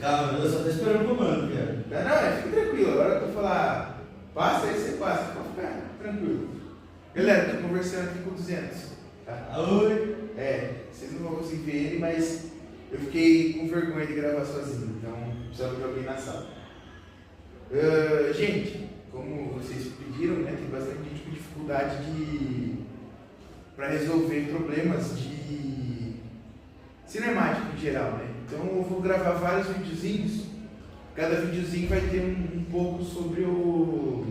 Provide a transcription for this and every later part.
Calma, eu só tô esperando o comando, cara. Não, fica tranquilo. Agora que eu falar, passa, aí você passa. Pode ficar tranquilo. Galera, tô conversando aqui com o 200. Tá? Oi. Vocês não vão conseguir ver ele, mas eu fiquei com vergonha de gravar sozinho. Então, precisava de alguém na sala. Gente, como vocês pediram, né, tem bastante gente com dificuldade para resolver problemas de cinemática em geral, né? Então eu vou gravar vários videozinhos. Cada videozinho vai ter um pouco sobre o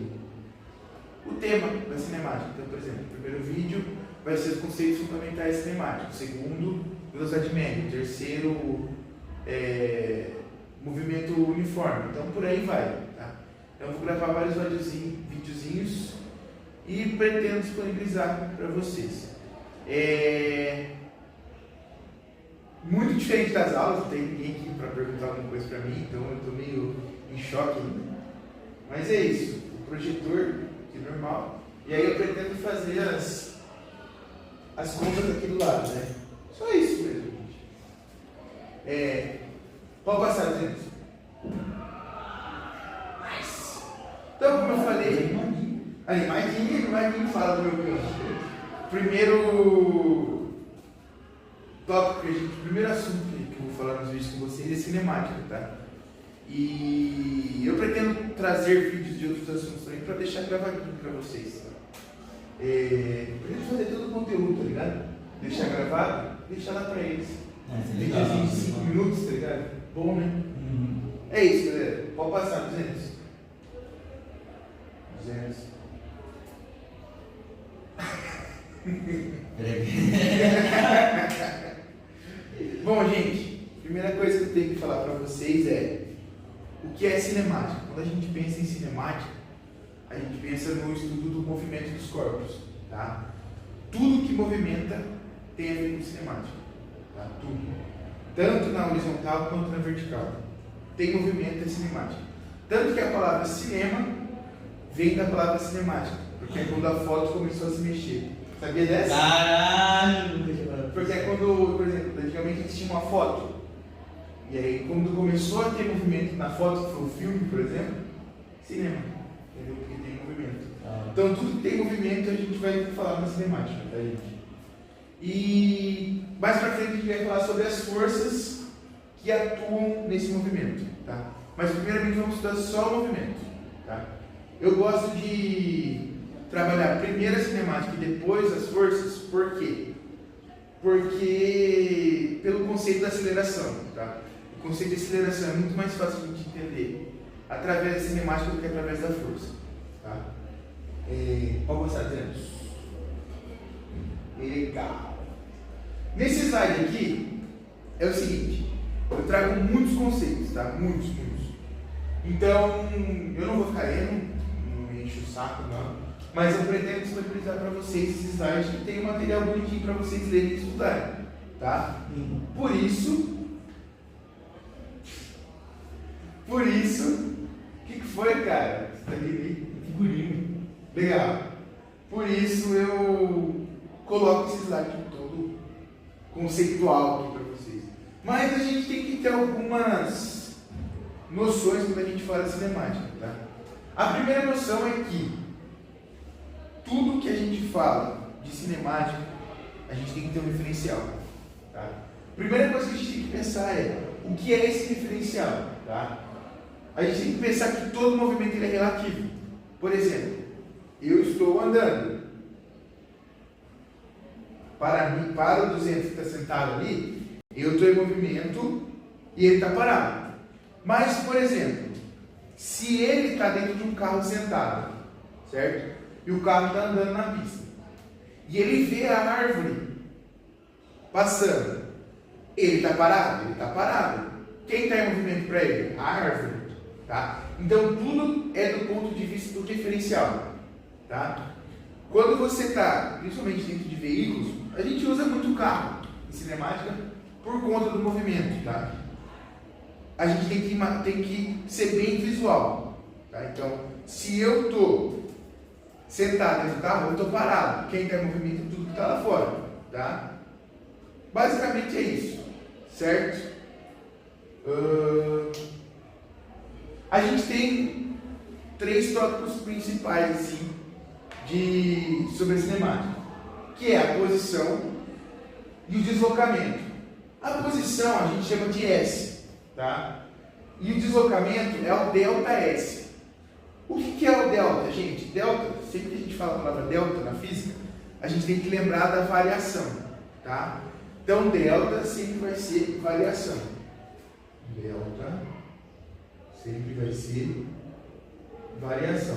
tema da cinemática. Então, por exemplo, o primeiro vídeo vai ser os conceitos fundamentais cinemáticos. O segundo, velocidade média. O terceiro, movimento uniforme. Então por aí vai. Tá? Então eu vou gravar vários videozinhos e pretendo disponibilizar para vocês. Muito diferente das aulas, não tem ninguém aqui para perguntar alguma coisa para mim, então eu estou meio em choque ainda. Mas é isso, o projetor, que é normal, e aí eu pretendo fazer as contas aqui do lado, né? Só isso mesmo, gente. Pode passar, gente. Nice. Então, como eu falei, animadinho fala do meu canto. Primeiro tópico, primeiro assunto que eu vou falar nos vídeos com vocês é cinemática, tá? E eu pretendo trazer vídeos de outros assuntos também para deixar gravadinho para vocês. Pretendo fazer todo o conteúdo, tá ligado? Deixar gravado, deixar lá para eles. Videozinho de 5 minutos, tá ligado? Bom, né? É isso, galera. Pode passar, 200. Bom, gente, primeira coisa que eu tenho que falar para vocês é o que é cinemática. Quando a gente pensa em cinemática, a gente pensa no estudo do movimento dos corpos, tá? Tudo que movimenta tem a ver com cinemática, tá? Tudo. Tanto na horizontal quanto na vertical. Tem movimento, é cinemática. Tanto que a palavra cinema vem da palavra cinemática, porque é quando a foto começou a se mexer. Sabia dessa? Caralho, nunca tinha parado. Porque é quando, por exemplo, antigamente a gente tinha uma foto. E aí, quando começou a ter movimento na foto, que foi o filme, por exemplo, cinema. Entendeu? Porque tem movimento. Então, tudo que tem movimento a gente vai falar na cinemática, tá, gente? E mais pra frente a gente vai falar sobre as forças que atuam nesse movimento, tá? Mas primeiramente vamos estudar só o movimento, tá? Eu gosto de trabalhar primeiro a cinemática e depois as forças, por quê? Porque pelo conceito da aceleração, tá? O conceito de aceleração é muito mais fácil de entender através da cinemática do que através da força, tá? Pode passar, Deus. Legal. Nesse slide aqui é o seguinte, eu trago muitos conceitos, tá? Muitos. Então, eu não vou ficar lendo, não me encho o saco, não. Mas eu pretendo disponibilizar para vocês esse slide que tem um material bonitinho para vocês lerem e estudarem, tá? Por isso, o que foi, cara? Você tá ali? Figurinho. Legal. Por isso eu coloco esse slide todo conceitual aqui para vocês. Mas a gente tem que ter algumas noções quando a gente fala de cinemática, tá? A primeira noção é que tudo que a gente fala de cinemática, a gente tem que ter um referencial, tá? Primeira coisa que a gente tem que pensar é o que é esse referencial, tá? A gente tem que pensar que todo movimento ele é relativo. Por exemplo, eu estou andando. Para o 200 que está sentado ali, eu estou em movimento e ele está parado. Mas, por exemplo, se ele está dentro de um carro sentado, certo? E o carro está andando na pista. E ele vê a árvore passando. Ele está parado? Ele está parado. Quem está em movimento para ele? A árvore. Tá? Então tudo é do ponto de vista do referencial. Tá? Quando você está, principalmente dentro de veículos, a gente usa muito o carro em cinemática por conta do movimento. Tá? A gente tem que ser bem visual. Tá? Então, se eu estou sentado dentro do carro, eu estou parado. Quem está em movimento é tudo que está lá fora. Tá? Basicamente é isso. Certo? A gente tem 3 tópicos principais assim, sobre a cinemática, que é a posição e o deslocamento. A posição a gente chama de S, tá? E o deslocamento é o delta S. O que é o delta, gente? Delta, sempre que a gente fala a palavra delta na física, a gente tem que lembrar da variação, tá? Então, delta sempre vai ser variação. Delta sempre vai ser variação.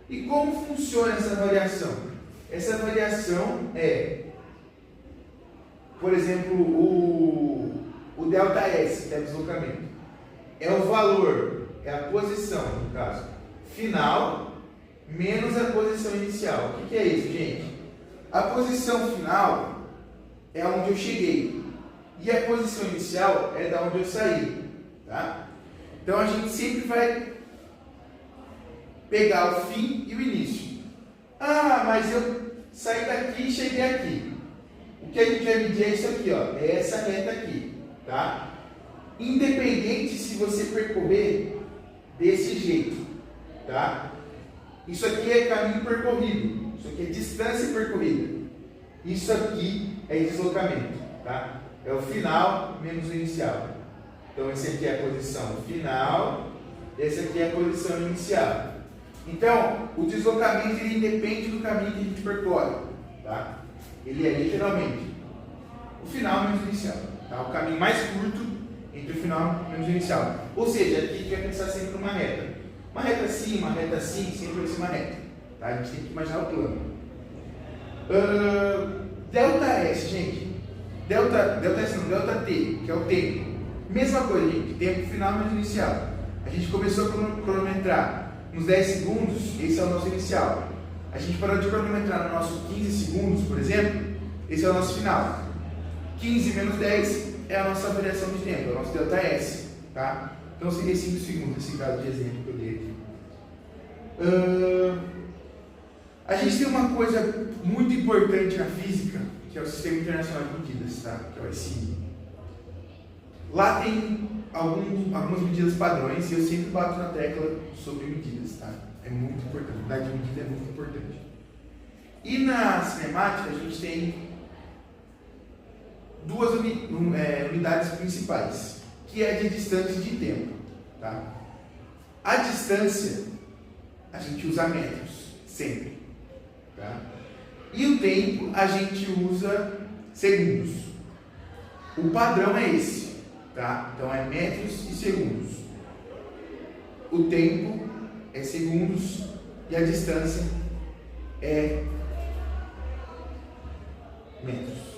E como funciona essa variação? Essa variação é, por exemplo, o delta S, que é o deslocamento, é o valor, é a posição, no caso, final, menos a posição inicial. O que é isso, gente? A posição final é onde eu cheguei, e a posição inicial é da onde eu saí, tá? Então a gente sempre vai pegar o fim e o início. Ah, mas eu saí daqui e cheguei aqui. O que a gente vai medir é isso aqui, ó, é essa reta aqui, tá? Independente se você percorrer desse jeito, tá? Isso aqui é caminho percorrido, isso aqui é distância percorrida, isso aqui é deslocamento, tá? É o final menos o inicial. Então esse aqui é a posição final, esse aqui é a posição inicial. Então o deslocamento ele independe do caminho que a gente percorre, tá? Ele é literalmente o final menos o inicial, tá? O caminho mais curto entre o final menos o inicial. Ou seja, aqui a gente vai pensar sempre numa reta. Uma reta assim, sempre vai ser uma reta. Tá? A gente tem que imaginar o plano. Delta S, gente. Delta S não, delta T, que é o tempo. Mesma coisa, gente. Tempo final menos inicial. A gente começou a cronometrar nos 10 segundos, esse é o nosso inicial. A gente parou de cronometrar no nosso 15 segundos, por exemplo, esse é o nosso final. 15 menos 10 é a nossa variação de tempo, é o nosso delta S, tá? Então seria 5 segundos, esse caso de exemplo que eu dei aqui. A gente tem uma coisa muito importante na física, que é o Sistema Internacional de Medidas, tá? Que é o SI. Lá tem algumas medidas padrões e eu sempre bato na tecla sobre medidas, tá? É muito importante, a unidade de medida é muito importante. E na cinemática a gente tem 2 unidades principais, que é de distância e de tempo, tá? A distância a gente usa metros, sempre, tá? E o tempo a gente usa segundos. O padrão é esse, tá? Então é metros e segundos. O tempo é segundos e a distância é metros.